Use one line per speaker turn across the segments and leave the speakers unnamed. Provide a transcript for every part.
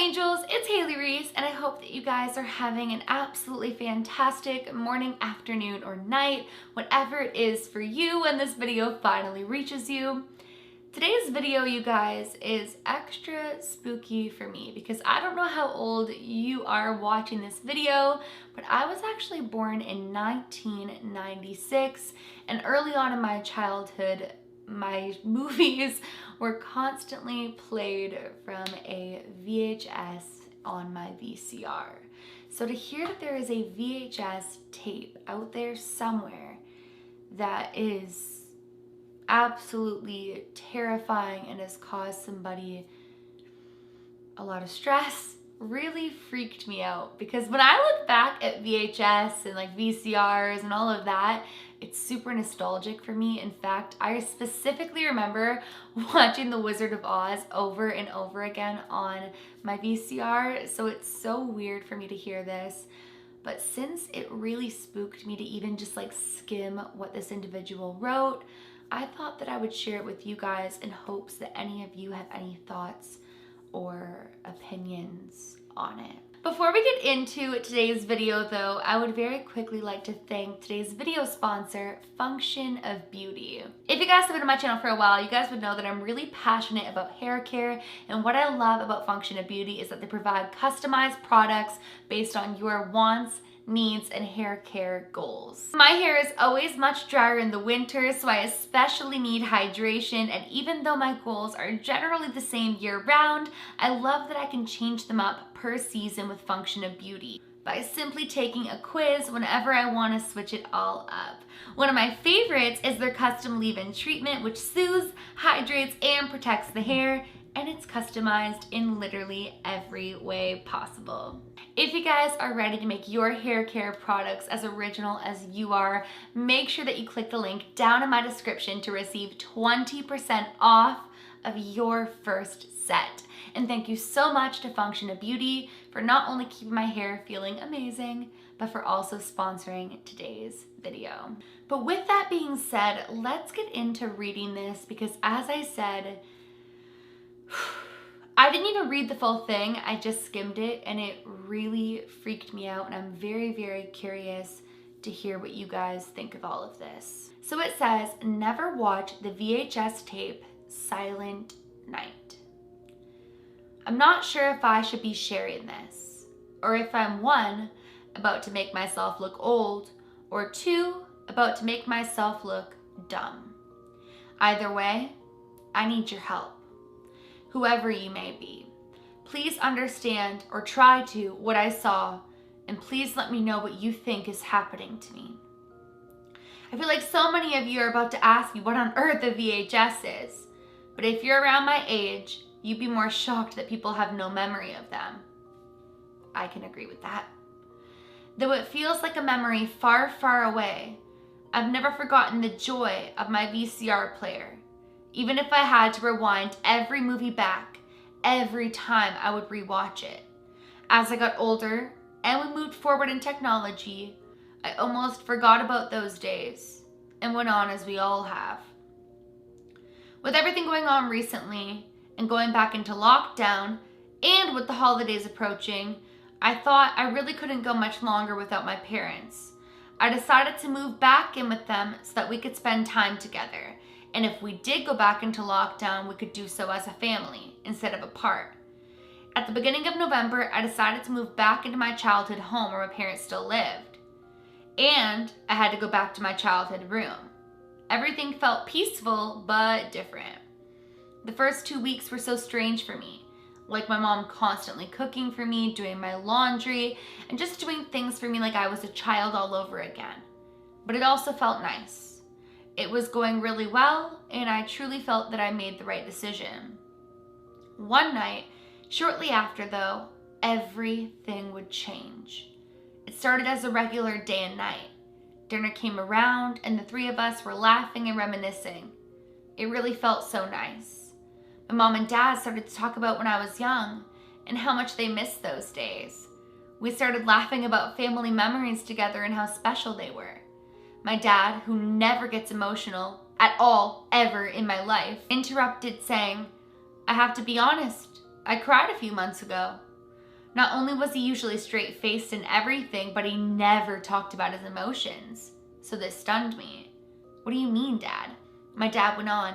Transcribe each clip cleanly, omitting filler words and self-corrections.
angels, it's Haley Reese, and I hope that you guys are having an absolutely fantastic morning, afternoon, or night, whatever it is for you when this video finally reaches you. Today's video, you guys, is extra spooky for me because I don't know how old you are watching this video, but I was actually born in 1996, and early on in my childhood, my movies were constantly played from a VHS on my VCR. So to hear that there is a VHS tape out there somewhere that is absolutely terrifying and has caused somebody a lot of stress really freaked me out, because when I look back at VHS and like VCRs and all of that, it's super nostalgic for me. In fact, I specifically remember watching The Wizard of Oz over and over again on my VCR, so it's so weird for me to hear this. But since it really spooked me to even just like skim what this individual wrote, I thought that I would share it with you guys in hopes that any of you have any thoughts or opinions on it. Before we get into today's video though, I would very quickly like to thank today's video sponsor, Function of Beauty. If you guys have been on my channel for a while, you guys would know that I'm really passionate about hair care, and what I love about Function of Beauty is that they provide customized products based on your wants, needs, and hair care goals. My hair is always much drier in the winter, so I especially need hydration, and even though my goals are generally the same year round, I love that I can change them up per season with Function of Beauty by simply taking a quiz whenever I want to switch it all up. One of my favorites is their custom leave-in treatment, which soothes, hydrates, and protects the hair, and it's customized in literally every way possible. If you guys are ready to make your hair care products as original as you are, make sure that you click the link down in my description to receive 20% off of your first set. And thank you so much to Function of Beauty for not only keeping my hair feeling amazing, but for also sponsoring today's video. But with that being said, let's get into reading this, because as I said, I didn't even read the full thing, I just skimmed it, and it really freaked me out, and I'm very, very curious to hear what you guys think of all of this. So it says, never watch the VHS tape Silent Night. I'm not sure if I should be sharing this, or if I'm one, about to make myself look old, or two, about to make myself look dumb. Either way, I need your help. Whoever you may be, please understand or try to what I saw, and please let me know what you think is happening to me. I feel like so many of you are about to ask me what on earth a VHS is, but if you're around my age, you'd be more shocked that people have no memory of them. I can agree with that. Though it feels like a memory far, far away, I've never forgotten the joy of my VCR player. Even if I had to rewind every movie back, every time I would rewatch it. As I got older and we moved forward in technology, I almost forgot about those days and went on as we all have. With everything going on recently and going back into lockdown, and with the holidays approaching, I thought I really couldn't go much longer without my parents. I decided to move back in with them so that we could spend time together. And if we did go back into lockdown, we could do so as a family instead of apart. At the beginning of November, I decided to move back into my childhood home where my parents still lived. And I had to go back to my childhood room. Everything felt peaceful, but different. The first 2 weeks were so strange for me. Like my mom constantly cooking for me, doing my laundry, and just doing things for me like I was a child all over again. But it also felt nice. It was going really well, and I truly felt that I made the right decision. One night, shortly after though, everything would change. It started as a regular day and night. Dinner came around, and the three of us were laughing and reminiscing. It really felt so nice. My mom and dad started to talk about when I was young, and how much they missed those days. We started laughing about family memories together and how special they were. My dad, who never gets emotional at all, ever in my life, interrupted saying, I have to be honest, I cried a few months ago. Not only was he usually straight-faced in everything, but he never talked about his emotions. So this stunned me. What do you mean, Dad? My dad went on.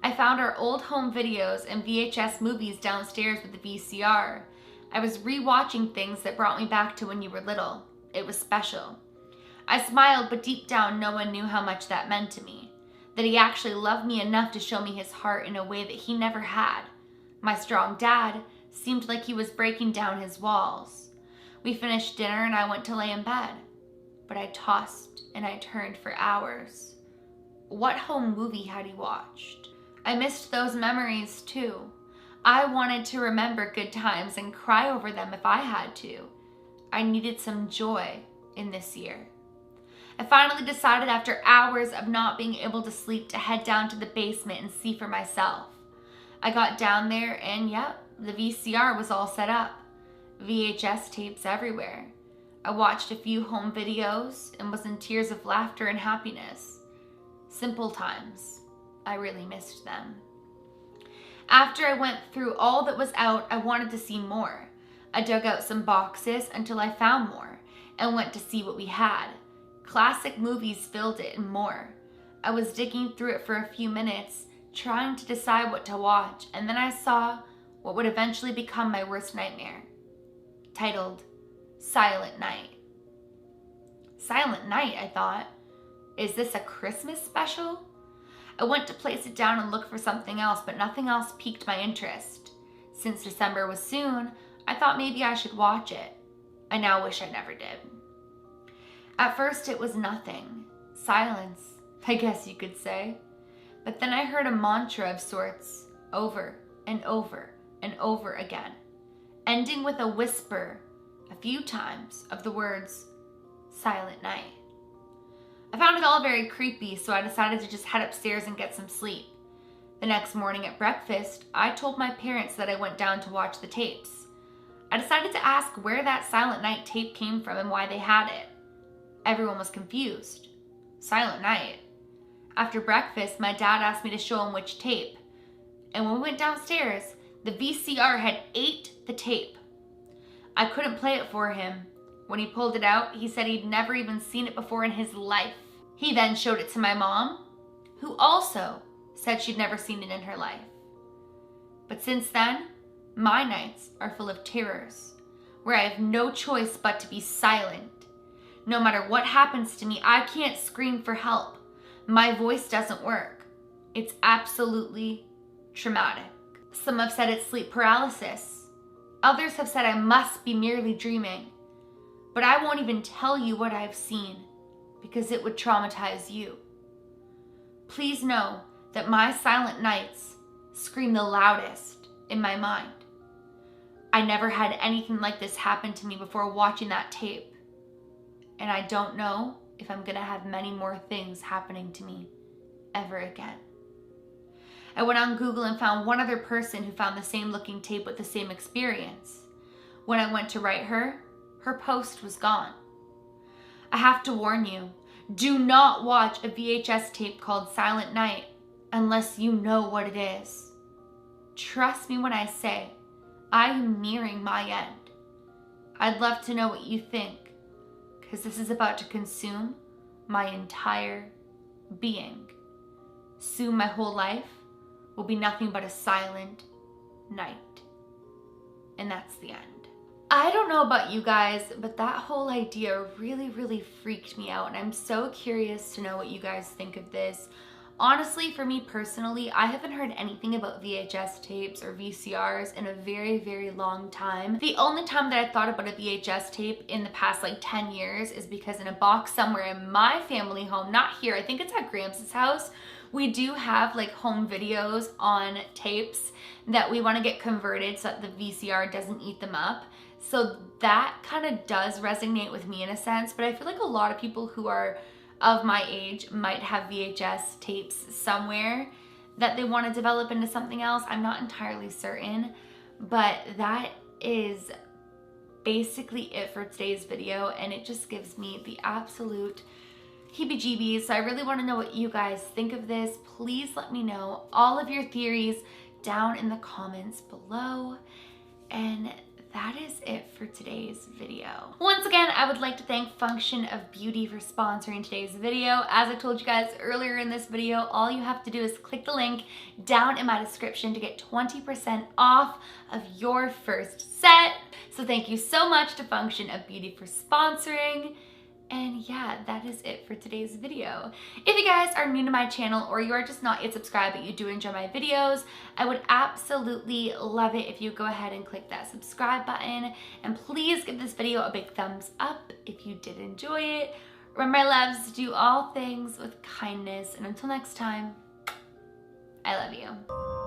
I found our old home videos and VHS movies downstairs with the VCR. I was re-watching things that brought me back to when you were little. It was special. I smiled, but deep down no one knew how much that meant to me. That he actually loved me enough to show me his heart in a way that he never had. My strong dad seemed like he was breaking down his walls. We finished dinner and I went to lay in bed. But I tossed and I turned for hours. What home movie had he watched? I missed those memories too. I wanted to remember good times and cry over them if I had to. I needed some joy in this year. I finally decided after hours of not being able to sleep to head down to the basement and see for myself. I got down there and yep, the VCR was all set up. VHS tapes everywhere. I watched a few home videos and was in tears of laughter and happiness. Simple times. I really missed them. After I went through all that was out, I wanted to see more. I dug out some boxes until I found more and went to see what we had. Classic movies filled it and more. I was digging through it for a few minutes, trying to decide what to watch, and then I saw what would eventually become my worst nightmare, titled Silent Night. Silent Night, I thought. Is this a Christmas special? I went to place it down and look for something else, but nothing else piqued my interest. Since December was soon, I thought maybe I should watch it. I now wish I never did. At first it was nothing. Silence, I guess you could say. But then I heard a mantra of sorts, over and over and over again, ending with a whisper a few times of the words, Silent Night. I found it all very creepy, so I decided to just head upstairs and get some sleep. The next morning at breakfast, I told my parents that I went down to watch the tapes. I decided to ask where that Silent Night tape came from and why they had it. Everyone was confused. Silent Night. After breakfast, my dad asked me to show him which tape. And when we went downstairs, the VCR had ate the tape. I couldn't play it for him. When he pulled it out, he said he'd never even seen it before in his life. He then showed it to my mom, who also said she'd never seen it in her life. But since then, my nights are full of terrors, where I have no choice but to be silent. No matter what happens to me, I can't scream for help. My voice doesn't work. It's absolutely traumatic. Some have said it's sleep paralysis. Others have said I must be merely dreaming. But I won't even tell you what I've seen because it would traumatize you. Please know that my silent nights scream the loudest in my mind. I never had anything like this happen to me before watching that tape. And I don't know if I'm gonna have many more things happening to me ever again. I went on Google and found one other person who found the same looking tape with the same experience. When I went to write her post was gone. I have to warn you, do not watch a VHS tape called Silent Night unless you know what it is. Trust me when I say, I am nearing my end. I'd love to know what you think, because this is about to consume my entire being. Soon my whole life will be nothing but a silent night. And that's the end. I don't know about you guys, but that whole idea really freaked me out, and I'm so curious to know what you guys think of this. Honestly, for me personally, I haven't heard anything about VHS tapes or VCRs in a very long time. The only time that I thought about a VHS tape in the past like 10 years is because in a box somewhere in my family home, not here, I think it's at Gramps' house, we do have like home videos on tapes that we want to get converted so that the VCR doesn't eat them up. So that kind of does resonate with me in a sense, but I feel like a lot of people who are of my age might have VHS tapes somewhere that they want to develop into something else. I'm not entirely certain, but that is basically it for today's video, and it just gives me the absolute heebie-jeebies. So I really want to know what you guys think of this. Please let me know all of your theories down in the comments below. And that is it for for today's video. Once again, I would like to thank Function of Beauty for sponsoring today's video. As I told you guys earlier in this video, all you have to do is click the link down in my description to get 20% off of your first set. So thank you so much to Function of Beauty for sponsoring. And yeah, that is it for today's video. If you guys are new to my channel or you are just not yet subscribed but you do enjoy my videos, I would absolutely love it if you go ahead and click that subscribe button. And please give this video a big thumbs up if you did enjoy it. Remember, my loves, do all things with kindness. And until next time, I love you.